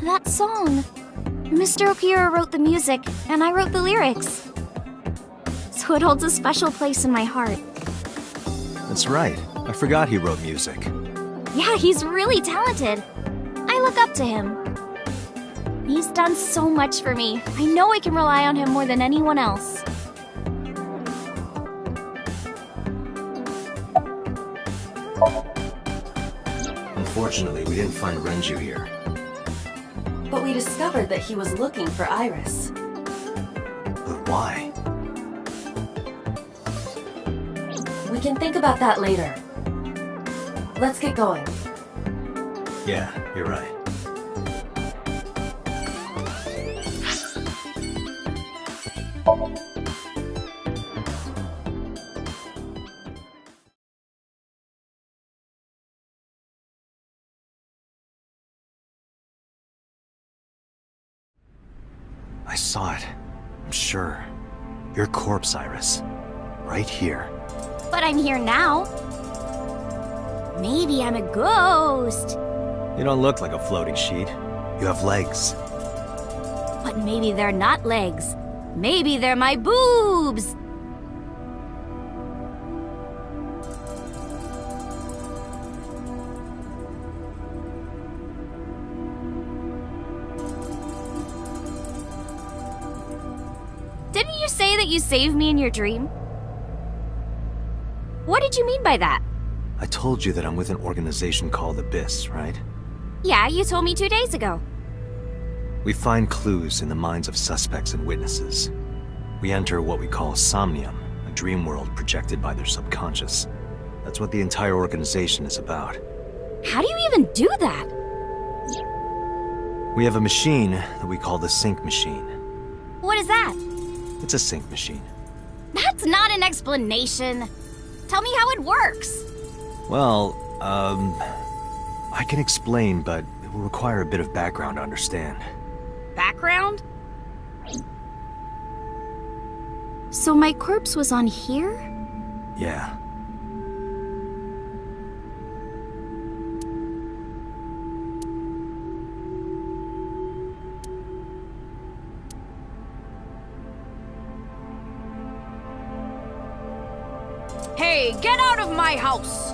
That song. Mr. Okira wrote the music, and I wrote the lyrics. So it holds a special place in my heart. That's right. I forgot he wrote music. Yeah, he's really talented. I look up to him. He's done so much for me. I know I can rely on him more than anyone else. Unfortunately, we didn't find Renju here. But we discovered that he was looking for Iris. But why? We can think about that later. Let's get going. Yeah, you're right. I saw it. I'm sure. Your corpse, Iris. Right here. But I'm here now. Maybe I'm a ghost. You don't look like a floating sheet. You have legs. But maybe they're not legs. Maybe they're my boobs. Didn't you say that you saved me in your dream? What did you mean by that? I told you that I'm with an organization called Abyss, right? Yeah, you told me 2 days ago. We find clues in the minds of suspects and witnesses. We enter what we call Somnium, a dream world projected by their subconscious. That's what the entire organization is about. How do you even do that? We have a machine that we call the sync machine. What is that? It's a sync machine. That's not an explanation. Tell me how it works. Well, I can explain, but it will require a bit of background to understand. Background? So my corpse was on here? Yeah. Hey, get out of my house!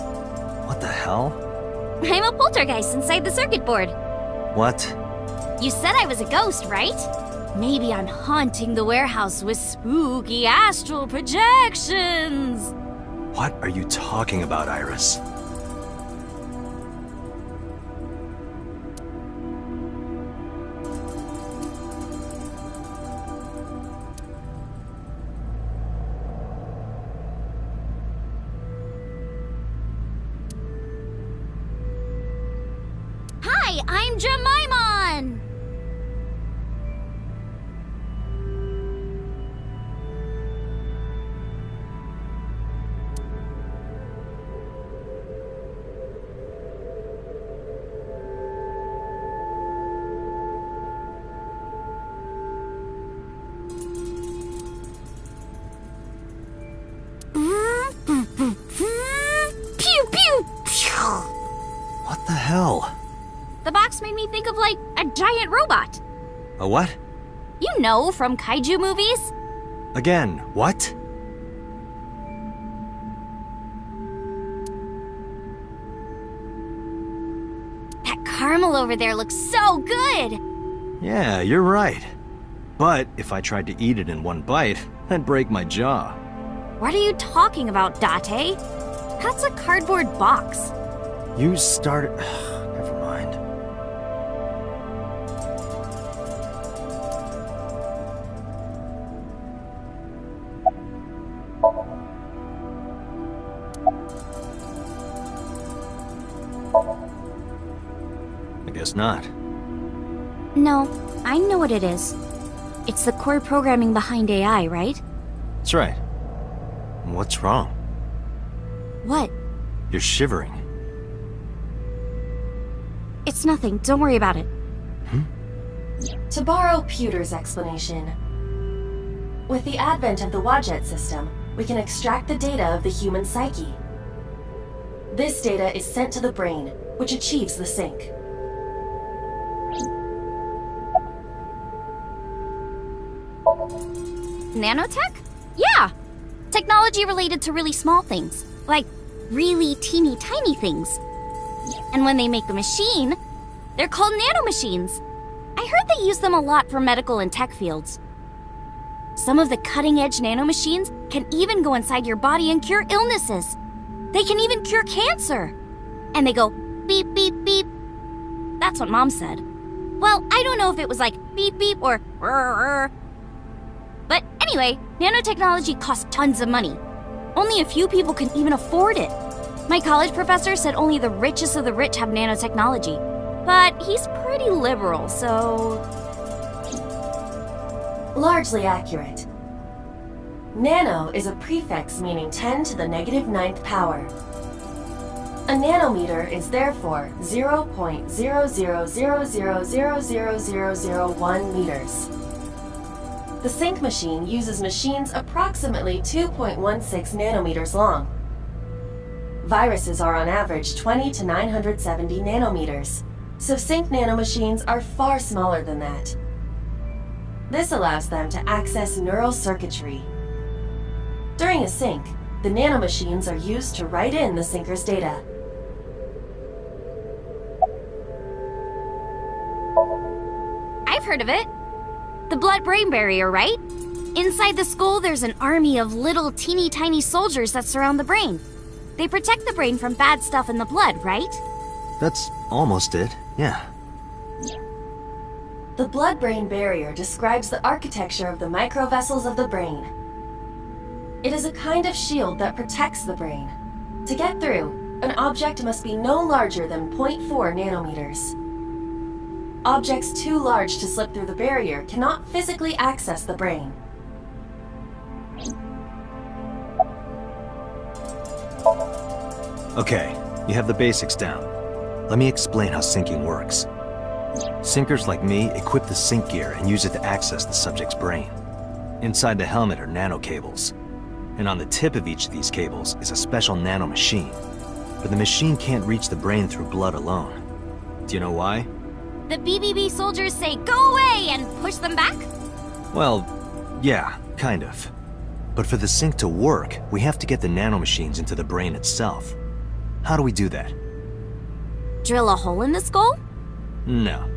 What the hell? I'm a poltergeist inside the circuit board. What? You said I was a ghost, right? Maybe I'm haunting the warehouse with spooky astral projections. What are you talking about, Iris? Hi, I'm Jemimon! Pew pew pew! What the hell? The box made me think of, like, a giant robot. A what? You know, from kaiju movies? Again, what? That caramel over there looks so good! Yeah, you're right. But if I tried to eat it in one bite, I'd break my jaw. What are you talking about, Date? That's a cardboard box. You started... Never mind. I guess not. No, I know what it is. It's the core programming behind AI, right? That's right. What's wrong? What? You're shivering. It's nothing. Don't worry about it. To borrow Pewter's explanation, with the advent of the Wadjet system, we can extract the data of the human psyche. This data is sent to the brain, which achieves the sync. Nanotech? Yeah. Technology related to really small things. Like really teeny tiny things. And when they make a machine, they're called nanomachines. I heard they use them a lot for medical and tech fields. Some of the cutting-edge nanomachines can even go inside your body and cure illnesses. They can even cure cancer. And they go beep, beep, beep. That's what Mom said. Well, I don't know if it was like beep, beep or rrr. But anyway, nanotechnology costs tons of money. Only a few people can even afford it. My college professor said only the richest of the rich have nanotechnology. But he's pretty liberal, so... Largely accurate. Nano is a prefix meaning 10 to the negative 9th power. A nanometer is therefore 0.0000000001 meters. The sync machine uses machines approximately 2.16 nanometers long. Viruses are on average 20 to 970 nanometers, so sync nanomachines are far smaller than that. This allows them to access neural circuitry. During a sync, the nanomachines are used to write in the syncer's data. I've heard of it. The blood-brain barrier, right? Inside the skull, there's an army of little teeny tiny soldiers that surround the brain. They protect the brain from bad stuff in the blood, right? That's almost it, yeah. The blood-brain barrier describes the architecture of the microvessels of the brain. It is a kind of shield that protects the brain. To get through, an object must be no larger than 0.4 nanometers. Objects too large to slip through the barrier cannot physically access the brain. Okay, you have the basics down. Let me explain how syncing works. Syncers like me equip the sync gear and use it to access the subject's brain. Inside the helmet are nanocables, and on the tip of each of these cables is a special nanomachine. But the machine can't reach the brain through blood alone. Do you know why? The BBB soldiers say, "Go away," and push them back? Well, yeah, kind of. But for the sync to work, we have to get the nanomachines into the brain itself. How do we do that? Drill a hole in the skull? No.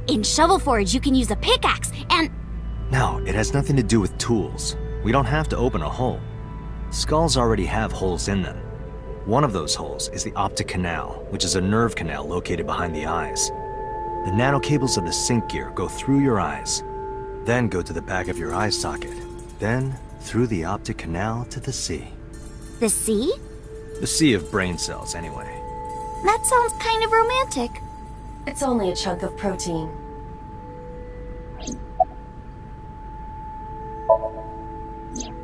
In Shovel Forge, you can use a pickaxe and... No, it has nothing to do with tools. We don't have to open a hole. Skulls already have holes in them. One of those holes is the optic canal, which is a nerve canal located behind the eyes. The nanocables of the sync gear go through your eyes, then go to the back of your eye socket, then through the optic canal to the sea. The sea? The sea of brain cells, anyway. That sounds kind of romantic. It's only a chunk of protein.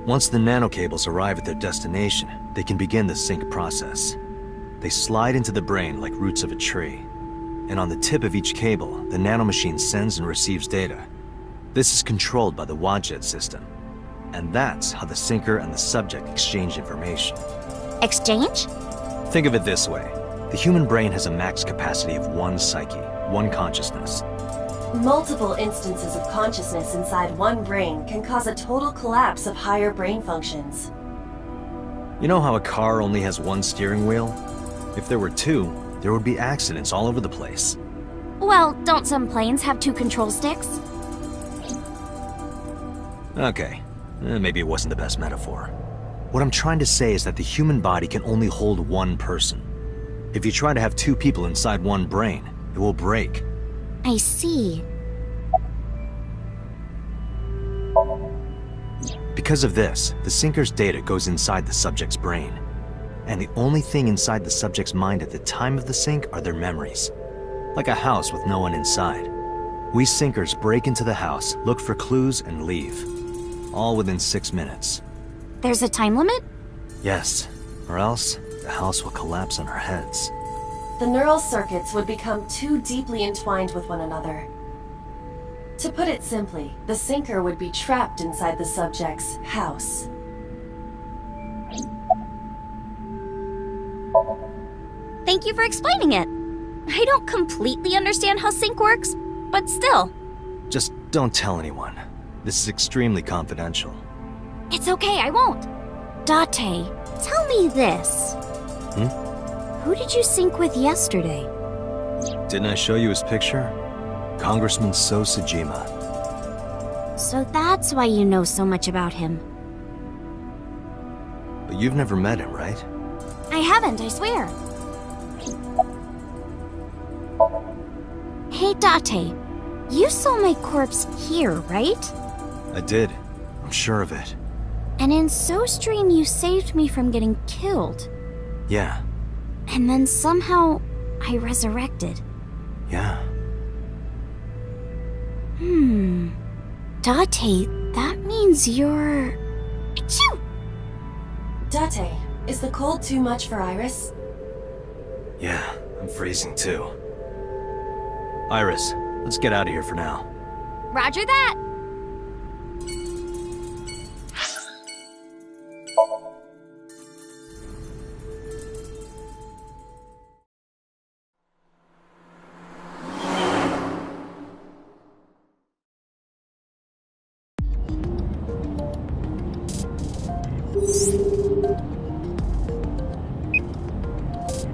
Once the nanocables arrive at their destination, they can begin the sync process. They slide into the brain like roots of a tree. And on the tip of each cable, the nanomachine sends and receives data. This is controlled by the Wadjet system. And that's how the syncer and the subject exchange information. Exchange? Think of it this way. The human brain has a max capacity of one psyche, one consciousness. Multiple instances of consciousness inside one brain can cause a total collapse of higher brain functions. You know how a car only has one steering wheel? If there were two, there would be accidents all over the place. Well, don't some planes have two control sticks? Okay, maybe it wasn't the best metaphor. What I'm trying to say is that the human body can only hold one person. If you try to have two people inside one brain, it will break. I see. Because of this, the syncer's data goes inside the subject's brain. And the only thing inside the subject's mind at the time of the sync are their memories. Like a house with no one inside. We syncers break into the house, look for clues, and leave. All within 6 minutes. There's a time limit? Yes, or else the house will collapse on our heads. The neural circuits would become too deeply entwined with one another. To put it simply, the syncer would be trapped inside the subject's house. Thank you for explaining it. I don't completely understand how sync works, but still. Just don't tell anyone. This is extremely confidential. It's okay, I won't. Date, tell me this. Who did you sync with yesterday? Didn't I show you his picture? Congressman So Sejima. So that's why you know so much about him. But you've never met him, right? I haven't, I swear. Hey, Date, you saw my corpse here, right? I did. I'm sure of it. And in SoStream, you saved me from getting killed. Yeah. And then somehow, I resurrected. Yeah. Date, that means you're... Achoo! Date, is the cold too much for Iris? Yeah, I'm freezing too. Iris, let's get out of here for now. Roger that!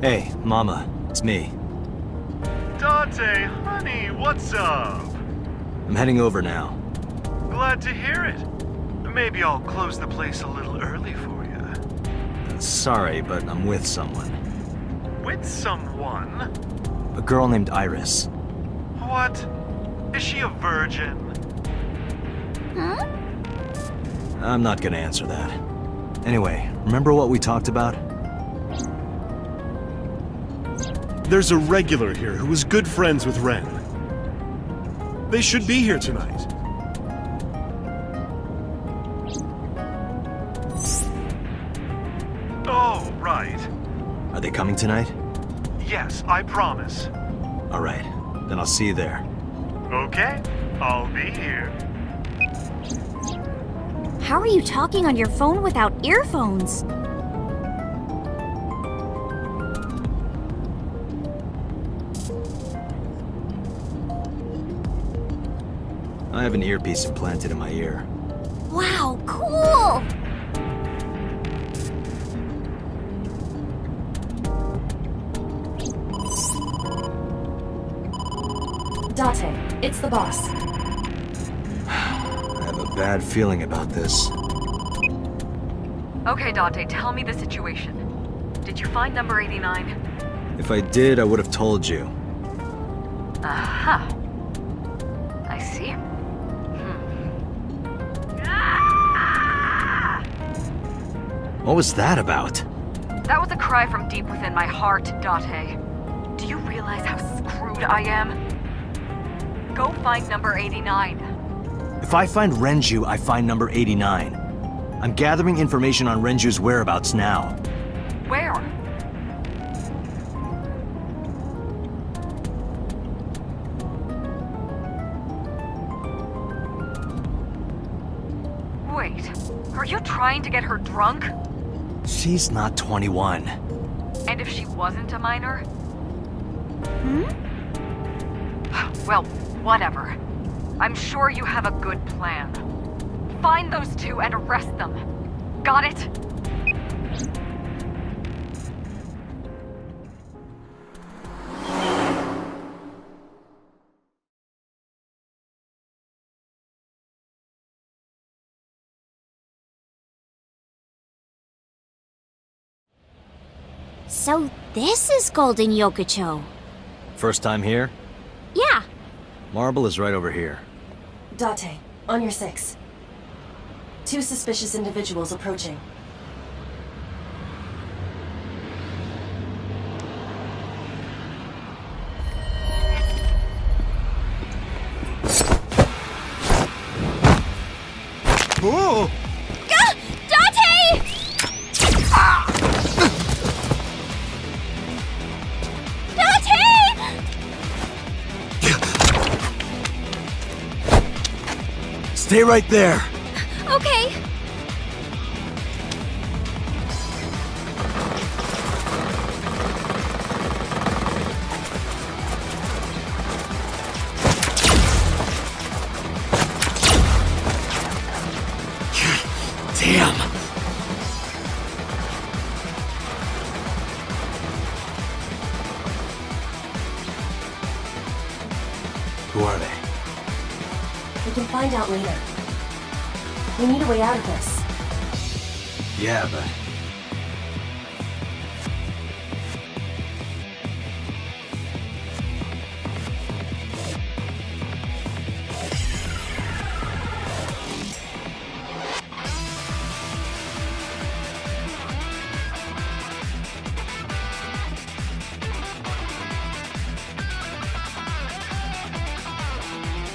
Hey, Mama, it's me. Dante, honey, what's up? I'm heading over now. Glad to hear it. Maybe I'll close the place a little early for you. Sorry, but I'm with someone. With someone? A girl named Iris. What? Is she a virgin? Huh? I'm not gonna answer that. Anyway, remember what we talked about? There's a regular here who was good friends with Ren. They should be here tonight. Oh, right. Are they coming tonight? Yes, I promise. Alright, then I'll see you there. Okay, I'll be here. How are you talking on your phone without earphones? I have an earpiece implanted in my ear. Wow, cool! Date, it's the boss. I have a bad feeling about this. Okay, Dante, tell me the situation. Did you find number 89? If I did, I would have told you. Aha. I see. What was that about? That was a cry from deep within my heart, Date. Do you realize how screwed I am? Go find number 89. If I find Renju, I find number 89. I'm gathering information on Renju's whereabouts now. Where? Wait, are you trying to get her drunk? She's not 21. And if she wasn't a minor? Hmm? Well, whatever. I'm sure you have a good plan. Find those two and arrest them. Got it? So this is Golden Yokocho. First time here? Yeah. Marble is right over here. Date, on your 6. 2 suspicious individuals approaching. Oh! Gah! Date! Date! Stay right there! Okay. Who are they? We can find out later. We need a way out of this. Yeah, but...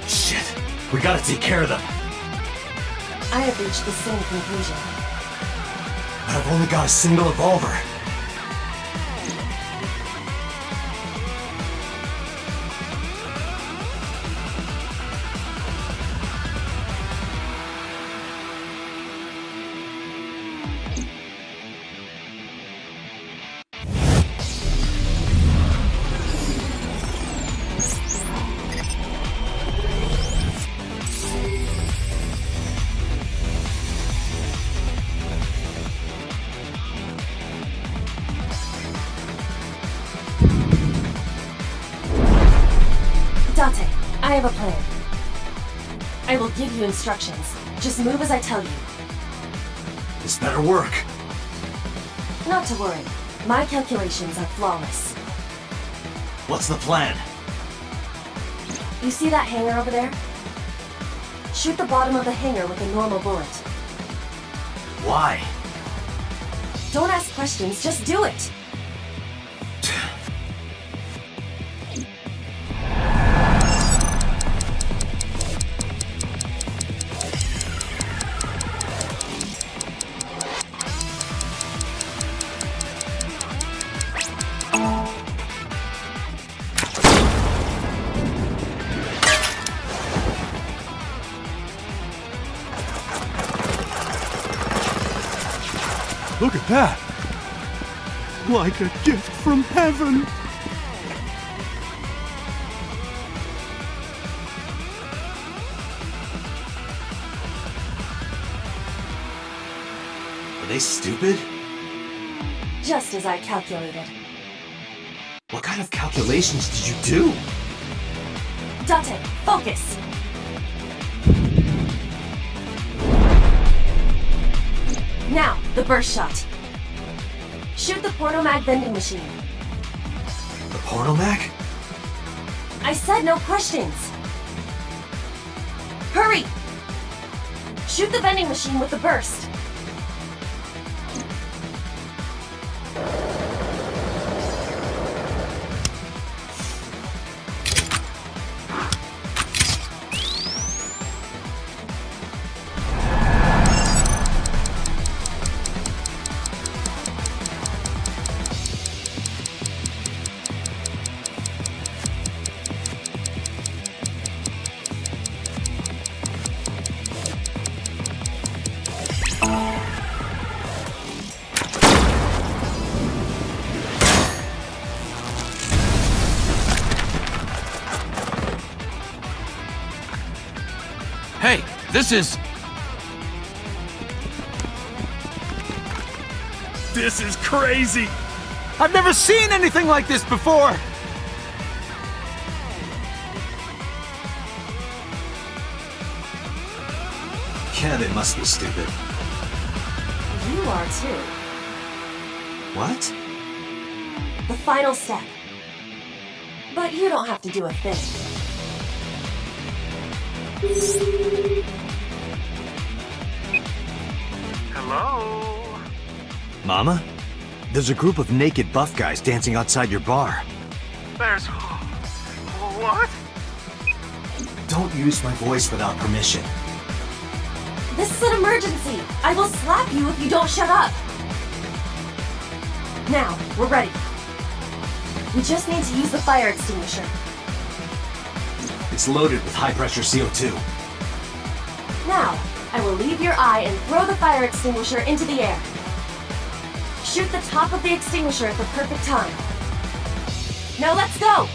Shit! We gotta take care of them! I have reached the same conclusion. But I've only got a single revolver. Date, I have a plan. I will give you instructions. Just move as I tell you. This better work. Not to worry. My calculations are flawless. What's the plan? You see that hangar over there? Shoot the bottom of the hangar with a normal bullet. Why? Don't ask questions, just do it! Look at that! Like a gift from heaven! Are they stupid? Just as I calculated. What kind of calculations did you do? Date, focus! Now, the burst shot. Shoot the pornomag vending machine. The pornomag? I said no questions. Hurry! Shoot the vending machine with the burst. Hey, this is... This is crazy! I've never seen anything like this before! Yeah, they must be stupid. You are too. What? The final step. But you don't have to do a thing. Hello? Mama? There's a group of naked buff guys dancing outside your bar. There's... What? Don't use my voice without permission. This is an emergency! I will slap you if you don't shut up! Now, we're ready. We just need to use the fire extinguisher. It's loaded with high-pressure CO2. Now, I will leave your eye and throw the fire extinguisher into the air. Shoot the top of the extinguisher at the perfect time. Now let's go!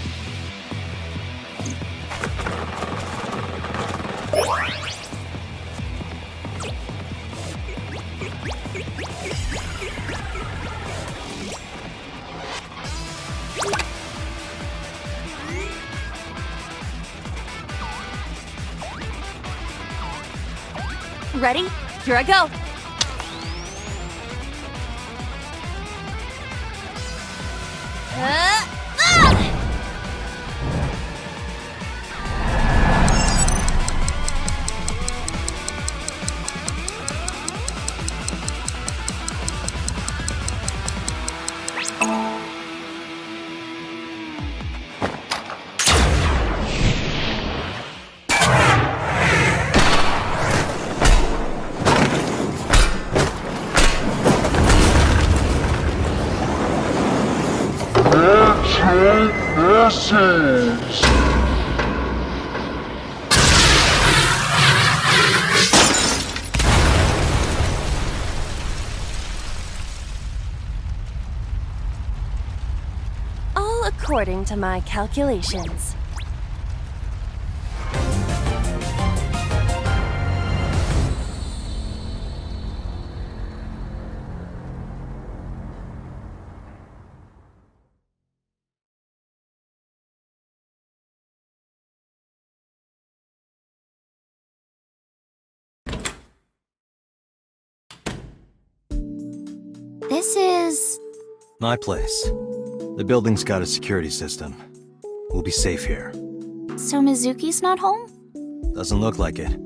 Ready? Here I go. All according to my calculations. This is... My place. The building's got a security system. We'll be safe here. So Mizuki's not home? Doesn't look like it.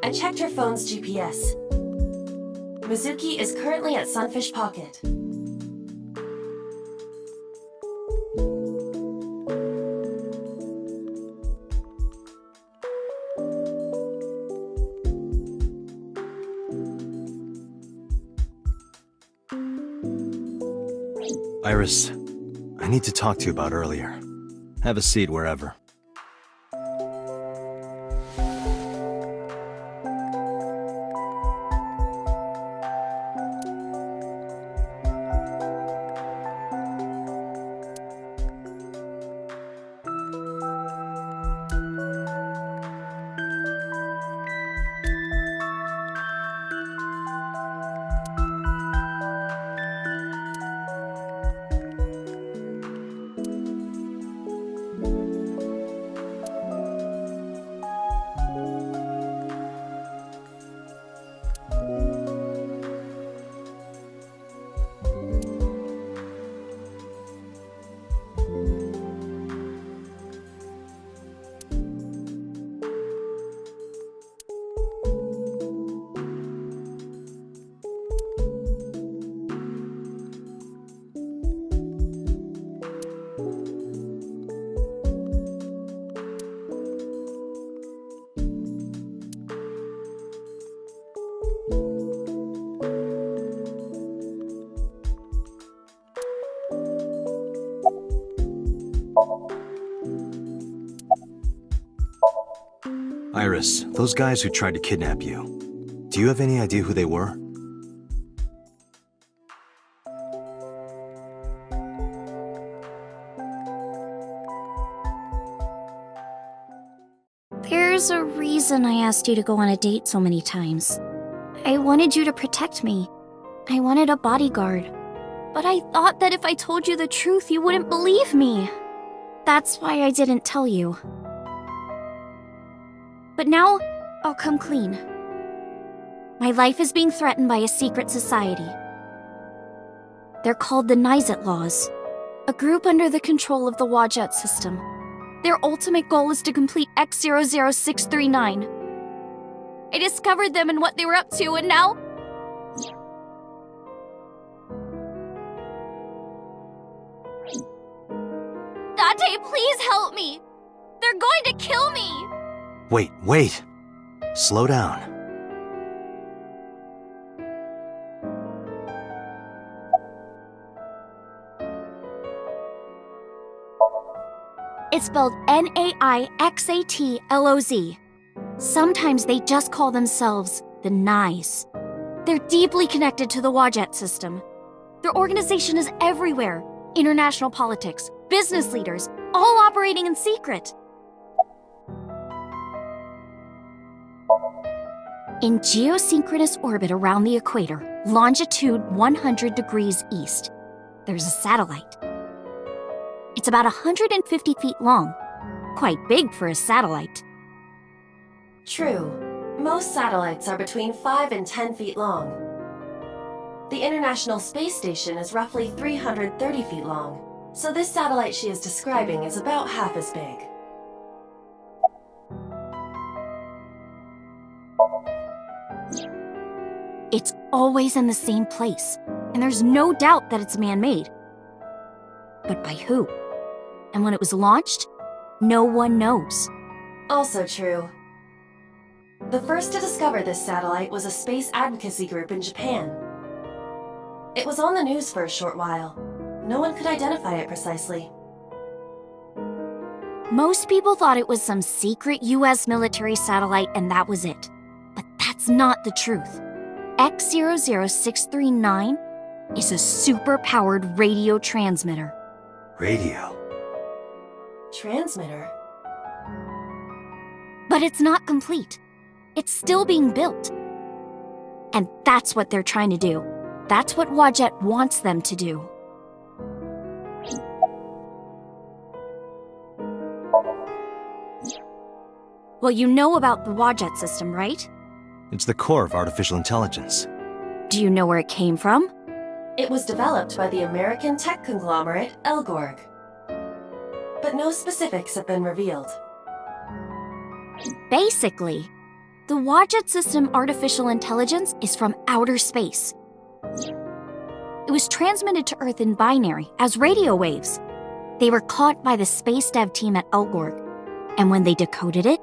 I checked her phone's GPS. Mizuki is currently at Sunfish Pocket. Iris, I need to talk to you about earlier. Have a seat wherever. Iris, those guys who tried to kidnap you, do you have any idea who they were? There's a reason I asked you to go on a date so many times. I wanted you to protect me. I wanted a bodyguard. But I thought that if I told you the truth, you wouldn't believe me. That's why I didn't tell you. But now, I'll come clean. My life is being threatened by a secret society. They're called the Nizet Laws, a group under the control of the Wadjet system. Their ultimate goal is to complete X00639. I discovered them and what they were up to, and now... Dante, please help me! They're going to kill me! Wait. Slow down. It's spelled Naixatloz. Sometimes they just call themselves the Nice. They're deeply connected to the Wadjet system. Their organization is everywhere. International politics, business leaders, all operating in secret. In geosynchronous orbit around the equator, longitude 100 degrees east, there's a satellite. It's about 150 feet long. Quite big for a satellite. True. Most satellites are between 5 and 10 feet long. The International Space Station is roughly 330 feet long, so this satellite she is describing is about half as big. It's always in the same place, and there's no doubt that it's man-made. But by who? And when it was launched, no one knows. Also true. The first to discover this satellite was a space advocacy group in Japan. It was on the news for a short while. No one could identify it precisely. Most people thought it was some secret US military satellite and that was it. But that's not the truth. X00639 is a super-powered radio transmitter. Radio. Transmitter? But it's not complete. It's still being built. And that's what they're trying to do. That's what Wadjet wants them to do. Well, you know about the Wadjet system, right? It's the core of artificial intelligence. Do you know where it came from? It was developed by the American tech conglomerate Elgorg. But no specifics have been revealed. Basically, the Wadjet system artificial intelligence is from outer space. It was transmitted to Earth in binary as radio waves. They were caught by the space dev team at Elgorg, and when they decoded it,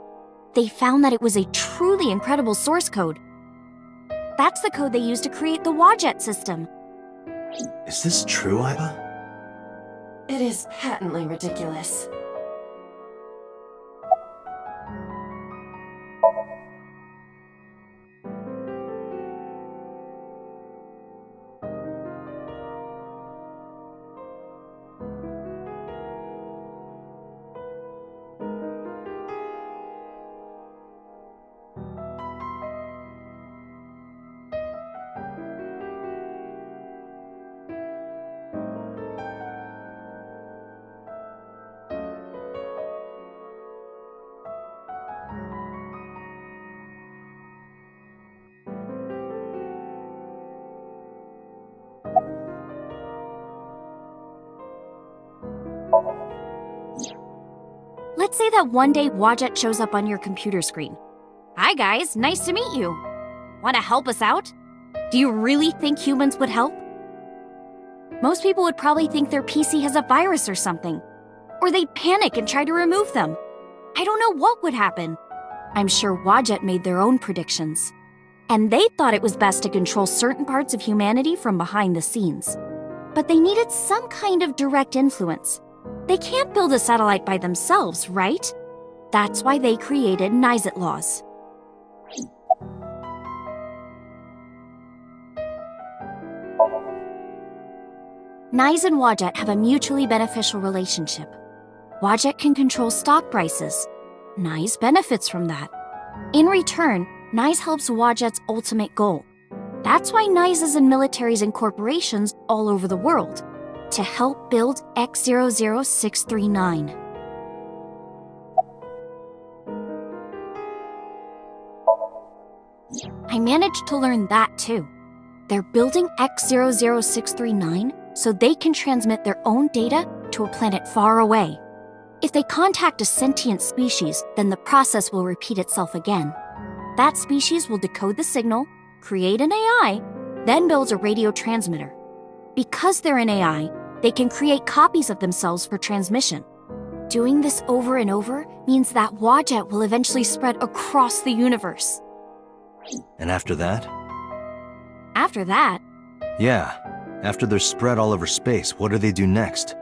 they found that it was a truly incredible source code. That's the code they used to create the Wadjet system. Is this true, Iba? It is patently ridiculous. Let's say that one day Wadjet shows up on your computer screen. Hi guys, nice to meet you. Want to help us out? Do you really think humans would help? Most people would probably think their PC has a virus or something. Or they'd panic and try to remove them. I don't know what would happen. I'm sure Wadjet made their own predictions. And they thought it was best to control certain parts of humanity from behind the scenes. But they needed some kind of direct influence. They can't build a satellite by themselves, right? That's why they created Nyset laws. Nyse and Wadjet have a mutually beneficial relationship. Wadjet can control stock prices. Nyse benefits from that. In return, Nyse helps Wadjet's ultimate goal. That's why Nyse is in militaries and corporations all over the world, to help build X00639. I managed to learn that too. They're building X00639 so they can transmit their own data to a planet far away. If they contact a sentient species, then the process will repeat itself again. That species will decode the signal, create an AI, then builds a radio transmitter. Because they're an AI, they can create copies of themselves for transmission. Doing this over and over means that Wadjet will eventually spread across the universe. And after that? After that, Yeah. After they're spread all over space, what do they do next?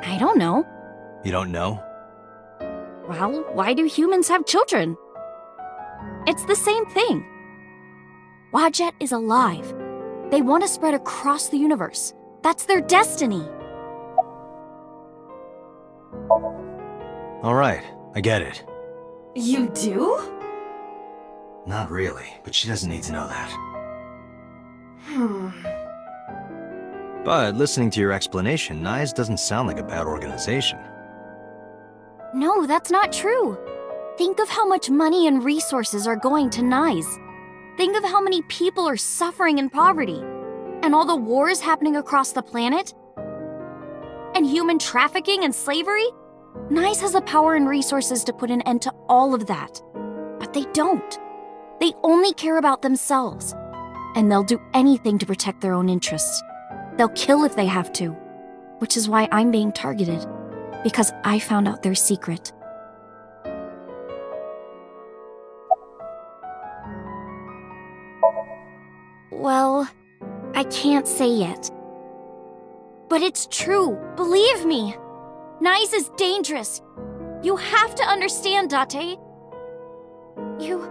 I don't know. You don't know? Well, why do humans have children? It's the same thing. Wadjet is alive. They want to spread across the universe. That's their destiny. All right, I get it. You do? Not really, but she doesn't need to know that. But listening to your explanation, Nyse doesn't sound like a bad organization. No, that's not true. Think of how much money and resources are going to Nyes. Think of how many people are suffering in poverty, and all the wars happening across the planet, and human trafficking and slavery. Nyes has the power and resources to put an end to all of that. But they don't. They only care about themselves. And they'll do anything to protect their own interests. They'll kill if they have to. Which is why I'm being targeted. Because I found out their secret. Well, I can't say yet. But it's true, believe me. Nyes is dangerous. You have to understand, Date. You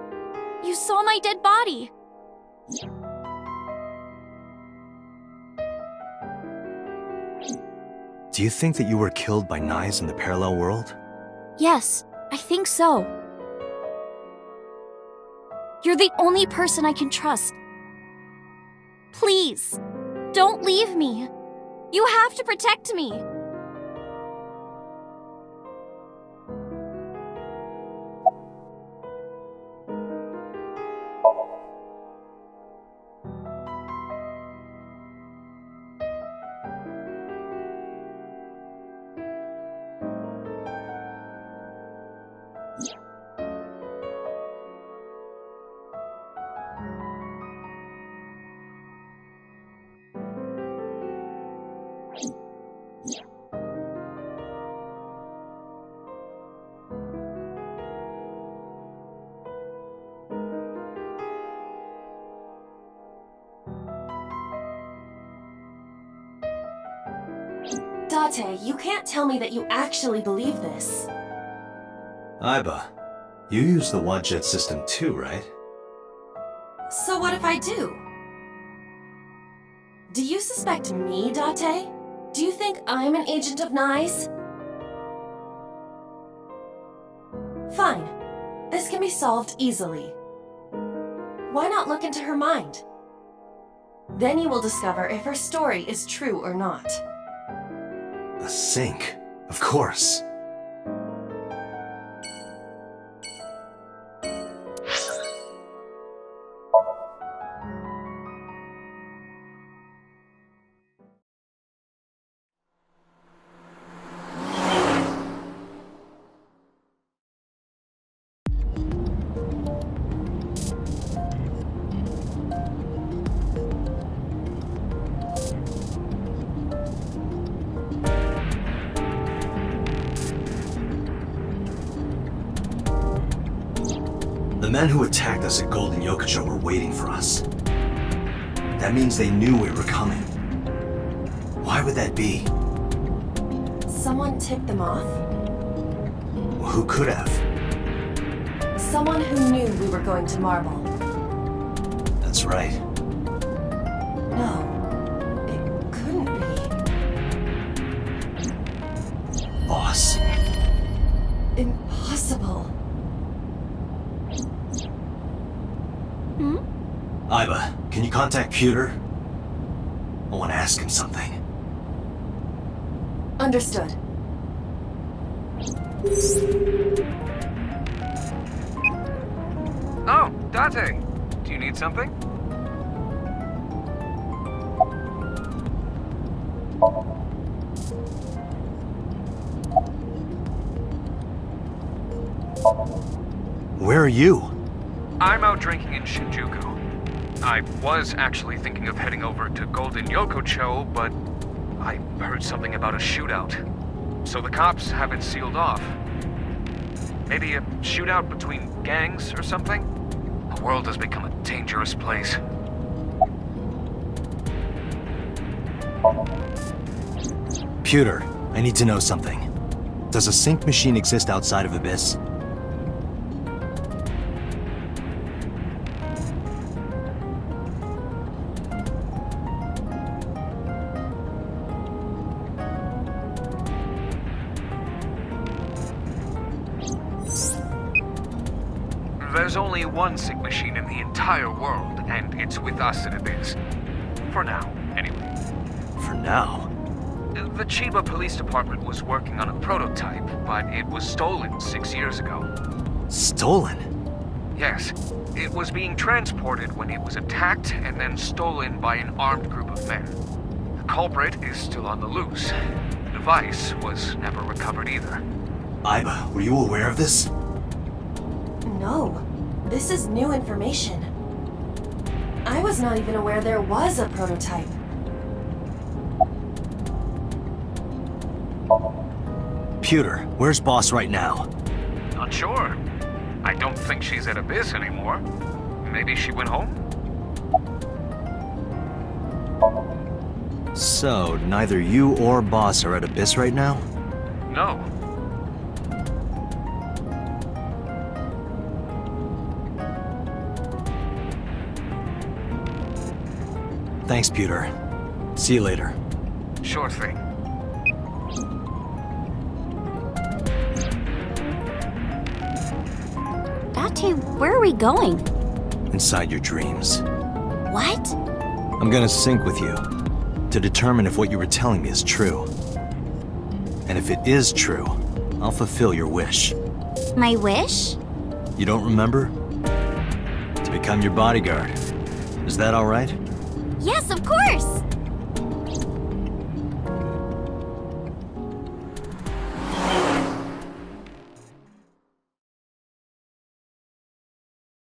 saw my dead body. Do you think that you were killed by Nyes in the parallel world? Yes, I think so. You're the only person I can trust. Please, don't leave me. You have to protect me. Date, you can't tell me that you actually believe this. Aiba, you use the Wadjet system too, right? So what if I do? Do you suspect me, Date? Do you think I'm an agent of Nyes? Fine. This can be solved easily. Why not look into her mind? Then you will discover if her story is true or not. A sync, of course. The men who attacked us at Golden Yokocho were waiting for us. That means they knew we were coming. Why would that be? Someone tipped them off? Well, who could have? Someone who knew we were going to Marble. That's right. No, it couldn't be. Boss. Impossible. Aiba, can you contact Pewter? I want to ask him something. Understood. Oh, Date. Do you need something? Where are you? I'm out drinking in Shinjuku. I was actually thinking of heading over to Golden Yokocho, but I heard something about a shootout. So the cops have it sealed off. Maybe a shootout between gangs or something? The world has become a dangerous place. Pewter, I need to know something. Does a sync machine exist outside of Abyss? There's only one sync machine in the entire world, and it's with us at Abyss. For now, anyway. For now. The Chiba Police Department was working on a prototype, but it was stolen 6 years ago. Stolen? Yes, it was being transported when it was attacked and then stolen by an armed group of men. The culprit is still on the loose. The device was never recovered either. Iba, were you aware of this? No, this is new information. I was not even aware there was a prototype. Pewter, where's Boss right now? Not sure. I don't think she's at Abyss anymore. Maybe she went home? So, neither you or Boss are at Abyss right now? No. Thanks, Pewter. See you later. Sure thing. Ate, where are we going? Inside your dreams. What? I'm gonna sync with you to determine if what you were telling me is true. And if it is true, I'll fulfill your wish. My wish? You don't remember? To become your bodyguard. Is that all right? Yes, of course!